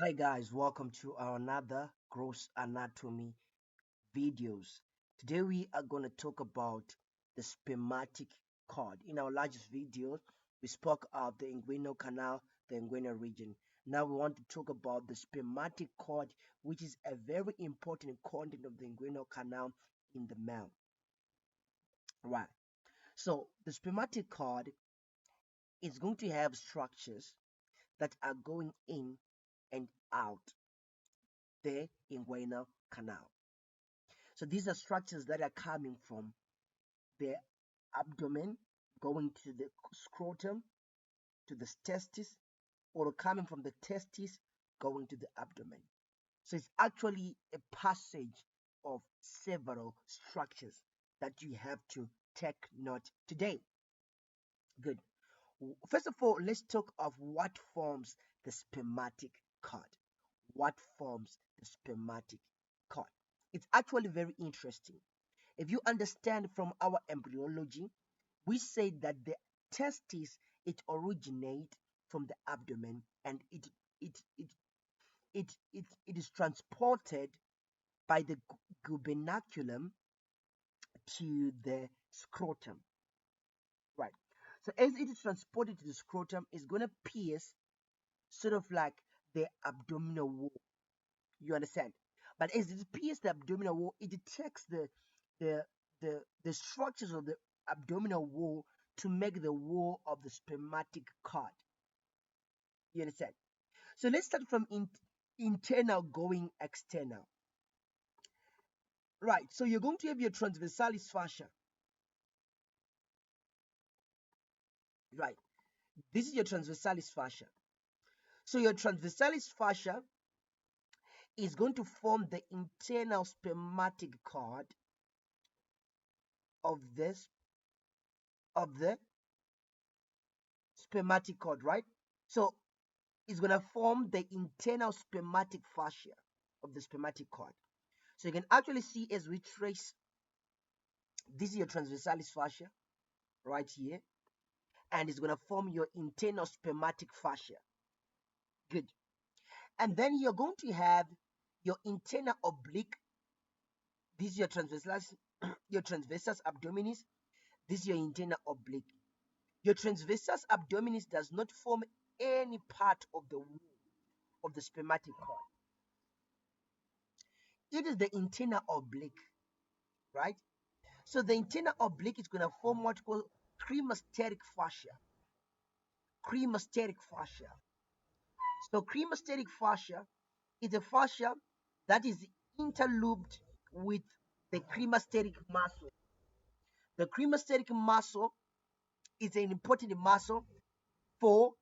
Hi guys, welcome to our another gross anatomy videos. Today we are going to talk about the spermatic cord. In our largest video, we spoke of the inguinal canal, the inguinal region. Now we want to talk about the spermatic cord, which is a very important content of the inguinal canal in the male. Right. So the spermatic cord is going to have structures that are going in and out the inguinal canal. So these are structures that are coming from the abdomen, going to the scrotum, to the testis, or coming from the testis, going to the abdomen. So it's actually a passage of several structures that you have to take note today. Good. First of all, let's talk of what forms the spermatic cord. What forms the spermatic cord? It's actually very interesting. If you understand from our embryology, we say that the testis it originates from the abdomen and it is transported by the gubernaculum to the scrotum. Right. So as it is transported to the scrotum, it's gonna pierce sort of like the abdominal wall. You understand? But as it pierces the abdominal wall, it takes the the structures of the abdominal wall to make the wall of the spermatic cord. You understand? So let's start from internal going external. Right. So you're going to have your transversalis fascia. Right. This is your transversalis fascia. So your transversalis fascia is going to form the internal spermatic cord of this of the spermatic cord, right? So it's going to form the internal spermatic fascia of the spermatic cord. So you can actually see as we trace, this is your transversalis fascia right here, and it's going to form your internal spermatic fascia. Good. And then you're going to have your internal oblique. This is your transversalis, your transversus abdominis. This is your internal oblique. Your transversus abdominis does not form any part of the wall of the spermatic cord. It is the internal oblique, right? So the internal oblique is going to form what we call cremasteric fascia. Cremasteric fascia. So cremasteric fascia is a fascia that is interlooped with the cremasteric muscle. The cremasteric muscle is an important muscle for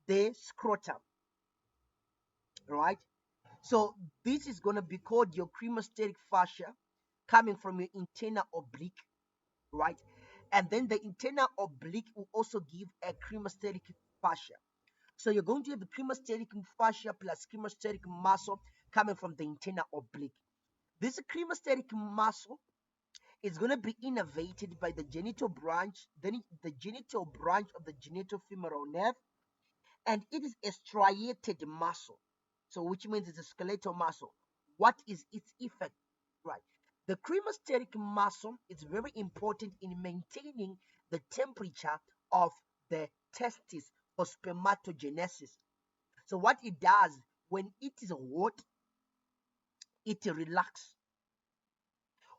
the scrotum, right? So this is going to be called your cremasteric fascia coming from your internal oblique, right? And then the internal oblique will also give a cremasteric fascia. So you're going to have the cremasteric fascia plus cremasteric muscle coming from the internal oblique. This cremasteric muscle is going to be innervated by the genital branch, then the genital branch of the genitofemoral nerve, and it is a striated muscle. So which means it's a skeletal muscle. What is its effect? Right. The cremasteric muscle is very important in maintaining the temperature of the testis for spermatogenesis. So what it does when it is hot, it relaxes.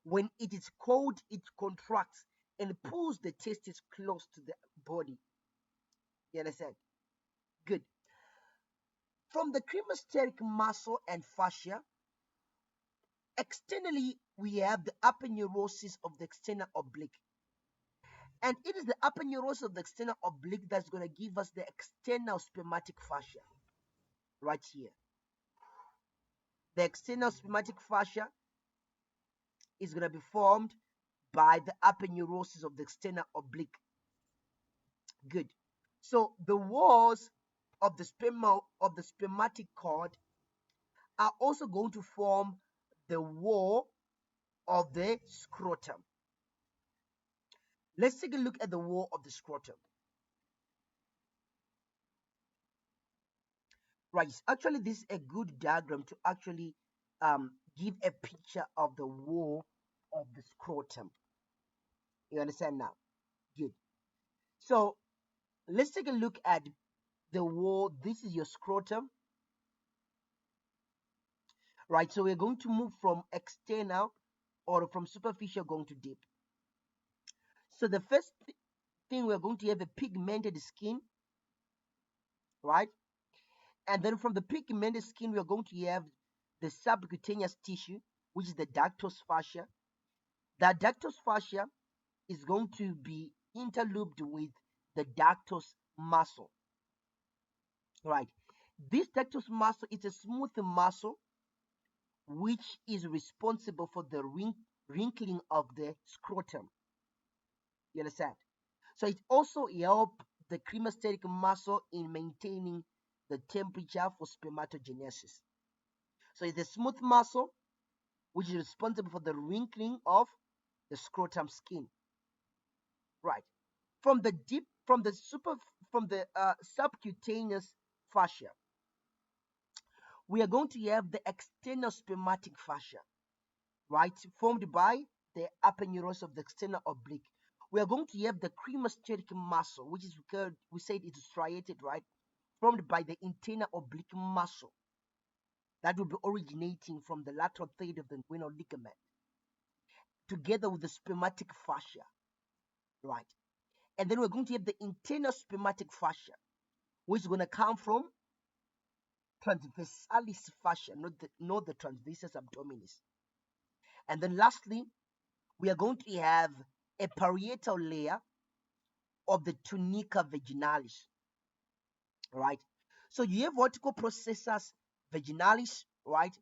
When it is cold, it contracts and pulls the testis close to the body. You understand? Good. From the cremasteric muscle and fascia, externally we have the aponeurosis of the external oblique. And it is the aponeurosis of the external oblique that's going to give us the external spermatic fascia right here. The external spermatic fascia is going to be formed by the aponeurosis of the external oblique. Good. So the walls of the spermatic cord are also going to form the wall of the scrotum. Let's take a look at the wall of the scrotum. Right. Actually, this is a good diagram to actually give a picture of the wall of the scrotum. You understand now? Good. So let's take a look at the wall. This is your scrotum, right? So we're going to move from external or from superficial going to deep. So the first thing, we're going to have a pigmented skin, right? And then from the pigmented skin, we're going to have the subcutaneous tissue, which is the ductus fascia. That ductus fascia is going to be interlooped with the ductus muscle, right? This ductus muscle is a smooth muscle which is responsible for the wrinkling of the scrotum. You understand? So it also helps the cremasteric muscle in maintaining the temperature for spermatogenesis. So it's a smooth muscle which is responsible for the wrinkling of the scrotum skin. Right. From the subcutaneous fascia, we are going to have the external spermatic fascia, right, formed by the aponeurosis of the external oblique. We are going to have the cremasteric muscle, which is we said it's striated, right, formed by the internal oblique muscle that will be originating from the lateral third of the inguinal ligament, together with the spermatic fascia, right? And then we're going to have the internal spermatic fascia, which is going to come from transversalis fascia, not the transversus abdominis. And then lastly, we are going to have a parietal layer of the tunica vaginalis, right? So you have vertical processus vaginalis, right?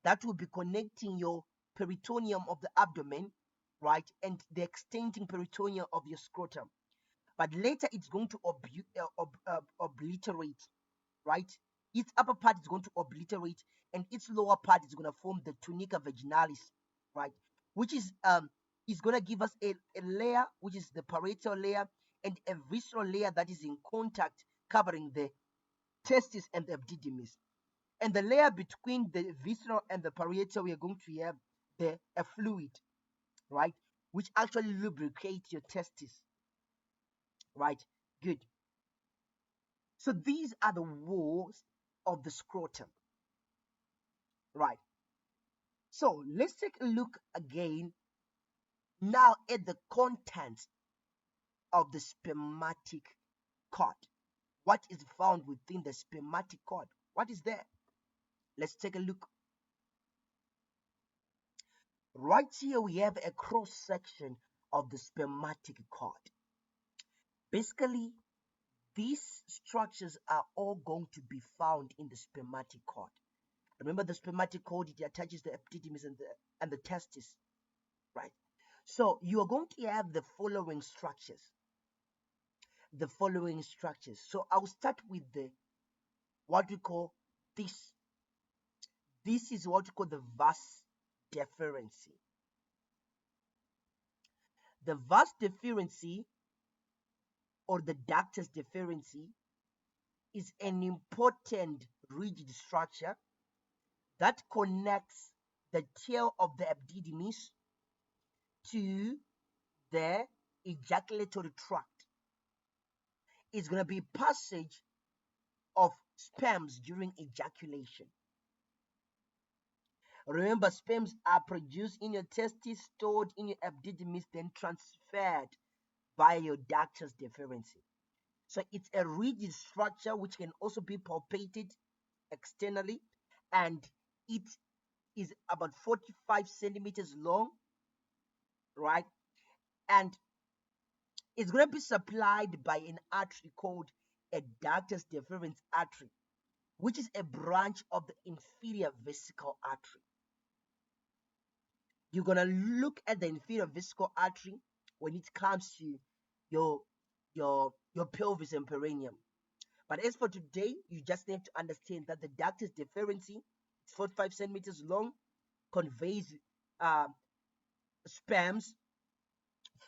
That will be connecting your peritoneum of the abdomen, right? And the extending peritoneum of your scrotum. But later it's going to obliterate, right? Its upper part is going to obliterate, and its lower part is going to form the tunica vaginalis, right? Which is going to give us a layer, which is the parietal layer, and a visceral layer that is in contact, covering the testis and the epididymis. And the layer between the visceral and the parietal, we are going to have a fluid, right? Which actually lubricates your testis, right? Good. So these are the walls of the scrotum, right? So let's take a look again now at the contents of the spermatic cord. What is found within the spermatic cord? What is there? Let's take a look. Right here we have a cross section of the spermatic cord. Basically, these structures are all going to be found in the spermatic cord. Remember, the spermatic cord, it attaches the epididymis and the testis, right? So you are going to have the following structures. So I'll start with the what we call this. This is what we call the vas deferens. The vas deferens, or the ductus deferens, is an important rigid structure that connects the tail of the epididymis to the ejaculatory tract. It's going to be passage of sperms during ejaculation. Remember, sperms are produced in your testes, stored in your epididymis, then transferred via your ductus deferens. So it's a rigid structure which can also be palpated externally, and it is about 45 centimeters long, right? And it's going to be supplied by an artery called a ductus deferens artery, which is a branch of the inferior vesical artery. You're going to look at the inferior vesical artery when it comes to your pelvis and perineum. But as for today, you just need to understand that the ductus deferens is 45 centimeters long, conveys sperms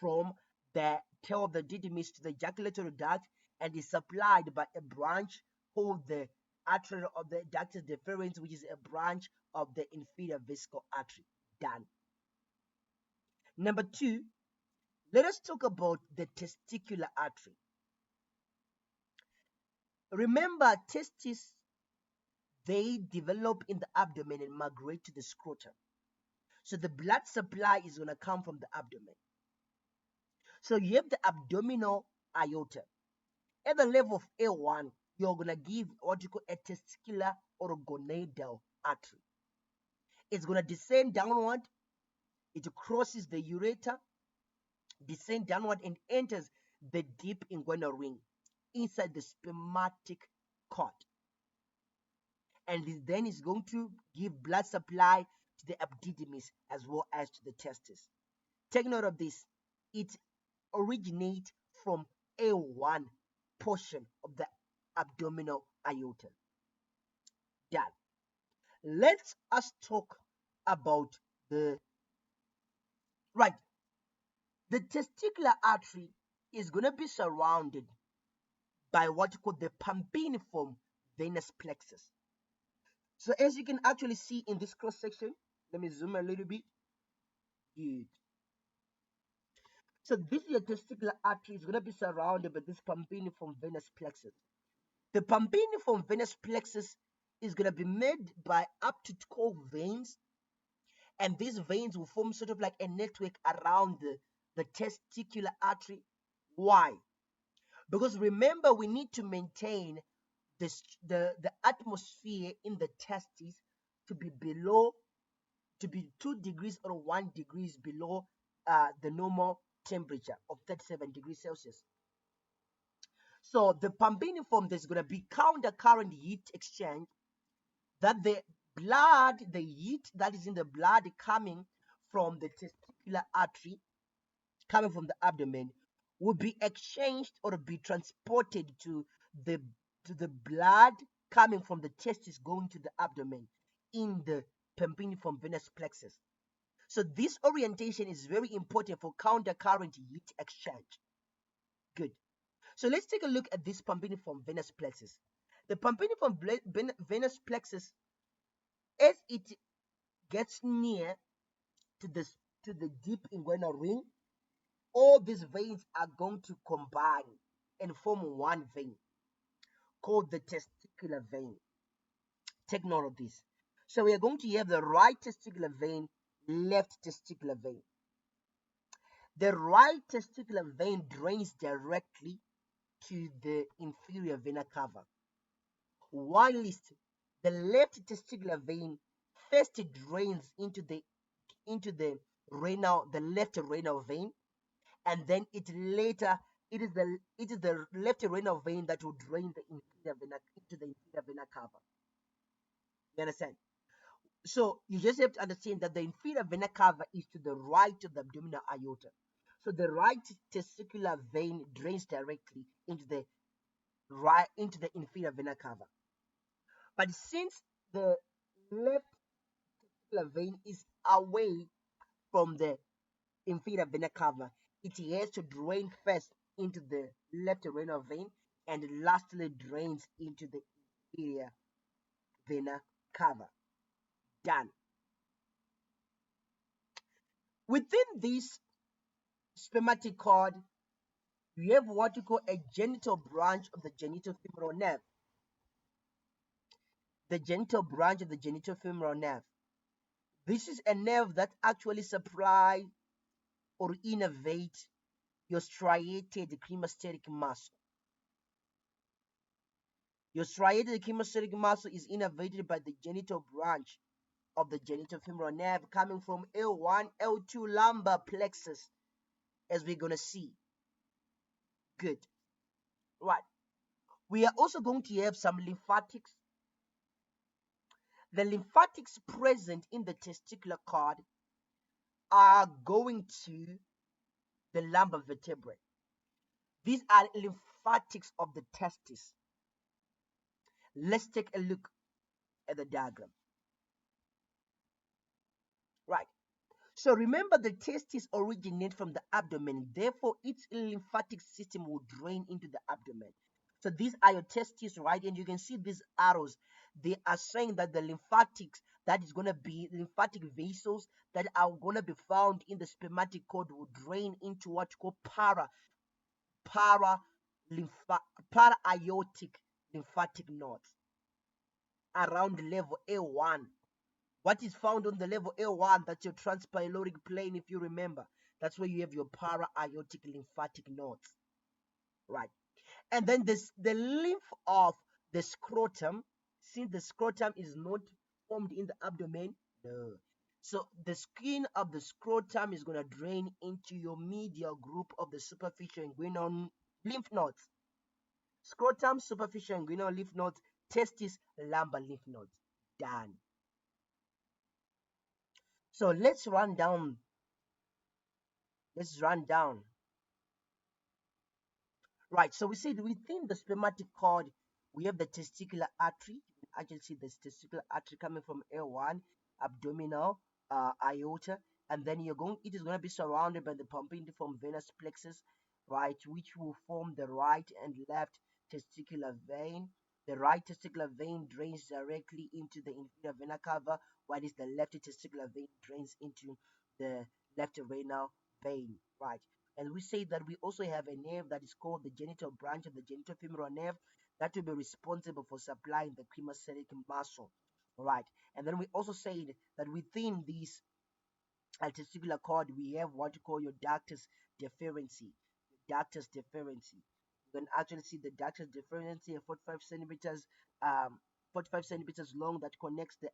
from the tail of the epididymis to the ejaculatory duct, and is supplied by a branch called the artery of the ductus deferens, which is a branch of the inferior vesical artery. Done. Number 2, let us talk about the testicular artery. Remember, testes, they develop in the abdomen and migrate to the scrotum. So the blood supply is going to come from the abdomen. So you have the abdominal aorta. At the level of A1, you're going to give what you call a testicular or gonadal artery. It's going to descend downward. It crosses the ureter, descend downward, and enters the deep inguinal ring inside the spermatic cord. And then it's going to give blood supply to the epididymis as well as to the testes. Take note of this. It originates from A1 portion of the abdominal aorta. Done. Let us talk about the right. The testicular artery is going to be surrounded by what you call the Pampiniform venous plexus. So as you can actually see in this cross section, let me zoom a little bit. Good. So this is your testicular artery is going to be surrounded by this Pampiniform venous plexus. The Pampiniform venous plexus is going to be made by up to 12 veins, and these veins will form sort of like a network around the testicular artery. Why? Because remember, we need to maintain the atmosphere in the testes to be 2 degrees or 1 degrees below the normal temperature of 37 degrees Celsius. So the Pampiniform, there's going to be countercurrent heat exchange, that the heat that is in the blood coming from the testicular artery, coming from the abdomen, will be exchanged or be transported to the blood coming from the testes going to the abdomen in the Pampiniform venous plexus. So this orientation is very important for countercurrent heat exchange. Good. So let's take a look at this Pampiniform venous plexus. The Pampiniform venous plexus, as it gets near to the deep inguinal ring, all these veins are going to combine and form one vein called the testicular vein. Take note of this. So we are going to have the right testicular vein, left testicular vein. The right testicular vein drains directly to the inferior vena cava, whilst the left testicular vein first drains into the left renal vein, and then it is the left renal vein that will drain the inferior vena into the inferior vena cava. You understand? So you just have to understand that the inferior vena cava is to the right of the abdominal aorta. So the right testicular vein drains directly into the inferior vena cava. But since the left testicular vein is away from the inferior vena cava, it has to drain first into the left renal vein and lastly drains into the inferior vena cava. Done. Within this spermatic cord, you have what you call a genital branch of the genitofemoral nerve. The genital branch of the genitofemoral nerve. This is a nerve that actually supplies or innervates your striated cremasteric muscle. Your striated cremasteric muscle is innervated by the genital branch of the genitofemoral nerve coming from L1, L2 lumbar plexus, as we're going to see. Good. Right. We are also going to have some lymphatics. The lymphatics present in the testicular cord are going to the lumbar vertebrae. These are lymphatics of the testis. Let's take a look at the diagram. Right. So remember, the testes originate from the abdomen. Therefore, its lymphatic system will drain into the abdomen. So these are your testes, right? And you can see these arrows. They are saying that the lymphatics that is going to be lymphatic vessels that are going to be found in the spermatic cord will drain into what you call para para aortic lymphatic nodes around level A1. What is found on the level A1? That's your transpyloric plane, if you remember. That's where you have your para aortic lymphatic nodes, right? And then the lymph of the scrotum, since the scrotum is not formed in the abdomen, no. So the skin of the scrotum is going to drain into your medial group of the superficial inguinal lymph nodes. Scrotum, superficial inguinal lymph nodes, testis, lumbar lymph nodes. Done. So let's run down. Let's run down. Right, so we said within the spermatic cord, we have the testicular artery. You can actually see the testicular artery coming from L1, abdominal, aorta, and then it is going to be surrounded by the Pampiniform venous plexus, right, which will form the right and left testicular vein. The right testicular vein drains directly into the inferior vena cava, while the left testicular vein drains into the left renal vein, right? And we say that we also have a nerve that is called the genital branch of the genitofemoral nerve that will be responsible for supplying the cremasteric muscle, right? And then we also said that within this testicular cord, we have what you call your ductus deferens. Ductus deferens. You can actually see the ductus deferens, 45 centimeters, 45 centimeters long, that connects the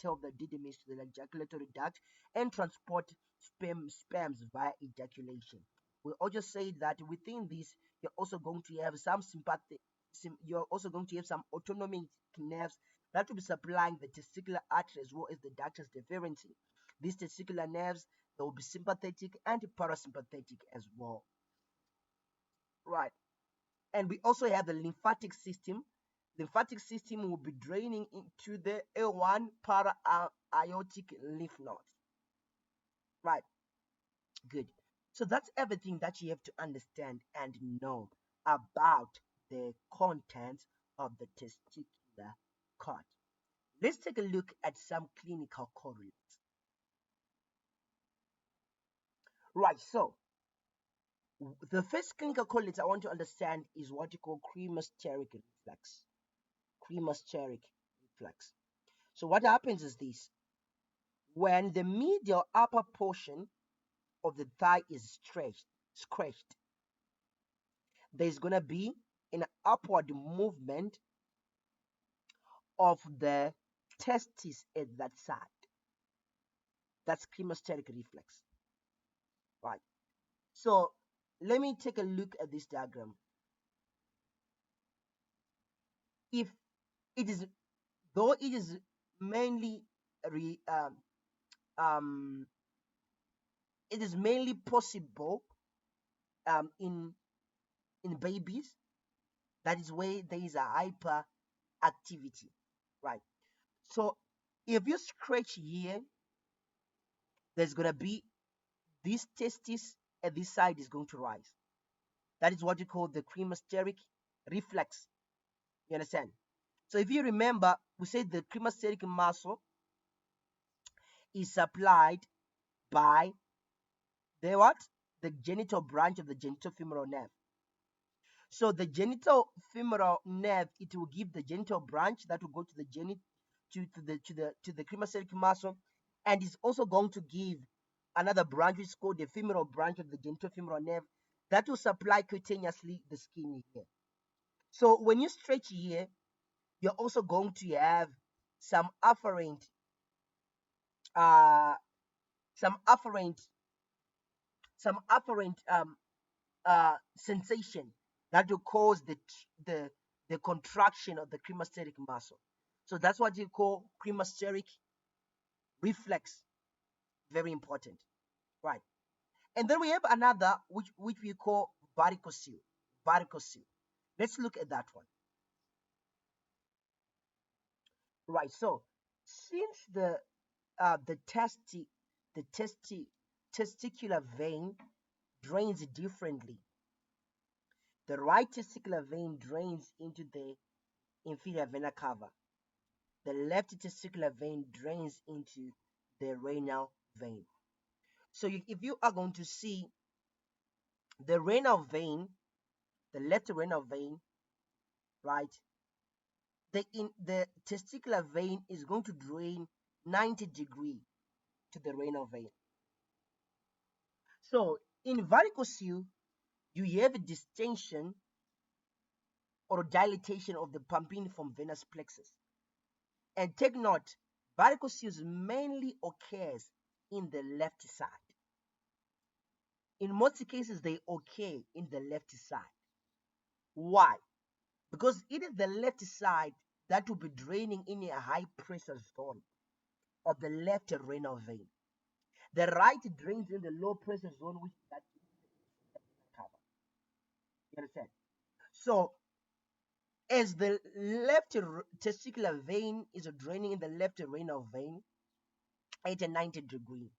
tail of the didymis to the ejaculatory duct and transport sperms via ejaculation. We also say that within this, you're also going to have some sympathetic, you're also going to have some autonomic nerves that will be supplying the testicular artery as well as the ductus deferens. These testicular nerves, they will be sympathetic and parasympathetic as well, right? And we also have the lymphatic system. Lymphatic system will be draining into the L1 para aortic lymph nodes, right? Good. So that's everything that you have to understand and know about the contents of the testicular cord. Let's take a look at some clinical correlates. Right, so the first clinical correlate I want to understand is what you call cremasteric reflex. Cremasteric reflex. So what happens is this. When the medial upper portion of the thigh is stretched, there's going to be an upward movement of the testis at that side. That's cremasteric reflex, right? So let me take a look at this diagram. If it is, though it is mainly it is mainly possible in babies, that is where there is a hyperactivity, right? So if you scratch here, there's gonna be this testis at this side is going to rise. That is what you call the cremasteric reflex. You understand? So if you remember, we said the cremasteric muscle is supplied by the what? The genital branch of the genitofemoral nerve. So the genital femoral nerve, it will give the genital branch that will go to the cremasteric muscle, and it's also going to give another branch which is called the femoral branch of the genitofemoral nerve that will supply cutaneously the skin here. So when you stretch here, you're also going to have some afferent uh some afferent some afferent sensation that will cause the contraction of the cremasteric muscle. So that's what you call cremasteric reflex. Very important, right? And then we have another which we call varicocele. Varicocele. Let's look at that one. Right. So since the testicular vein drains differently, The right testicular vein drains into the inferior vena cava. The left testicular vein drains into the renal vein. So if you are going to see the renal vein, the left renal vein, right, the testicular vein is going to drain 90 degrees to the renal vein. So in varicocele, you have a distension or dilatation of the Pampiniform venous plexus. And take note, varicocele mainly occurs in the left side. In most cases, they occur in the left side. Why? Because it is the left side that will be draining in a high pressure zone of the left renal vein. The right drains in the low pressure zone, which is that cover. You understand? So, as the left testicular vein is draining in the left renal vein at a 90 degree,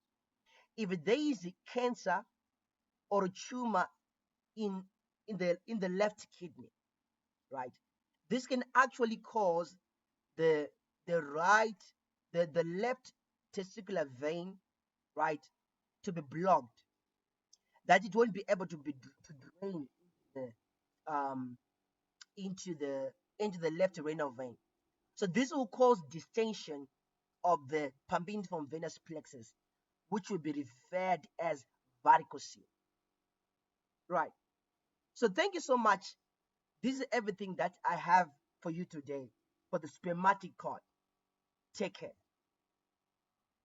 if there is cancer or a tumor in the left kidney, right, this can actually cause the right the left testicular vein, right, to be blocked, that it won't be able to drain the, um, into the left renal vein. So this will cause distension of the Pampiniform venous plexus, which will be referred as varicocele. Right. So thank you so much. This is everything that I have for you today for the spermatic cord. Take care.